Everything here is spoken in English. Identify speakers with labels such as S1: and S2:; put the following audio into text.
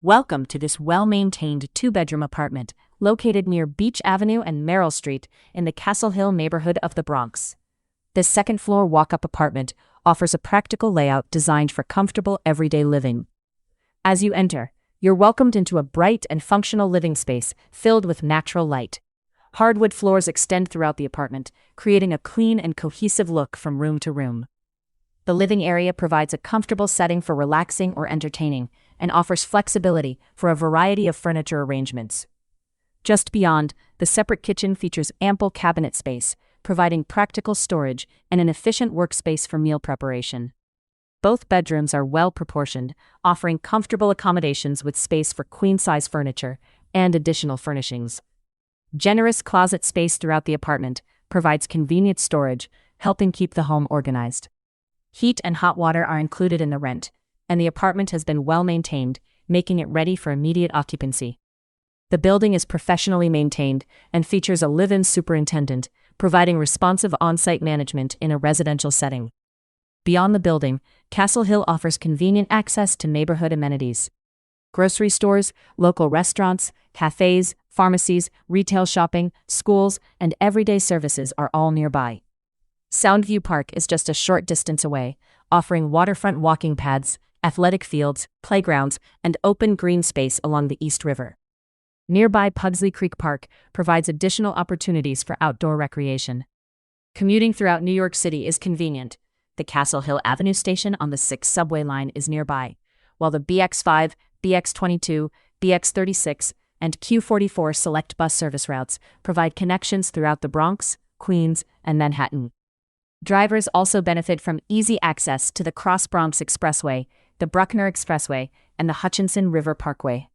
S1: Welcome to this well-maintained two-bedroom apartment located near Beach Avenue and Merrill Street in the Castle Hill neighborhood of the Bronx. This second-floor walk-up apartment offers a practical layout designed for comfortable everyday living. As you enter, you're welcomed into a bright and functional living space filled with natural light. Hardwood floors extend throughout the apartment, creating a clean and cohesive look from room to room. The living area provides a comfortable setting for relaxing or entertaining, and offers flexibility for a variety of furniture arrangements. Just beyond, the separate kitchen features ample cabinet space, providing practical storage and an efficient workspace for meal preparation. Both bedrooms are well proportioned, offering comfortable accommodations with space for queen-size furniture and additional furnishings. Generous closet space throughout the apartment provides convenient storage, helping keep the home organized. Heat and hot water are included in the rent, and the apartment has been well maintained, making it ready for immediate occupancy. The building is professionally maintained and features a live-in superintendent, providing responsive on-site management in a residential setting. Beyond the building, Castle Hill offers convenient access to neighborhood amenities. Grocery stores, local restaurants, cafes, pharmacies, retail shopping, schools, and everyday services are all nearby. Soundview Park is just a short distance away, offering waterfront walking paths, athletic fields, playgrounds, and open green space along the East River. Nearby Pugsley Creek Park provides additional opportunities for outdoor recreation. Commuting throughout New York City is convenient. The Castle Hill Avenue station on the 6 subway line is nearby, while the BX5, BX22, BX36, and Q44 select bus service routes provide connections throughout the Bronx, Queens, and Manhattan. Drivers also benefit from easy access to the Cross Bronx Expressway, the Bruckner Expressway, and the Hutchinson River Parkway.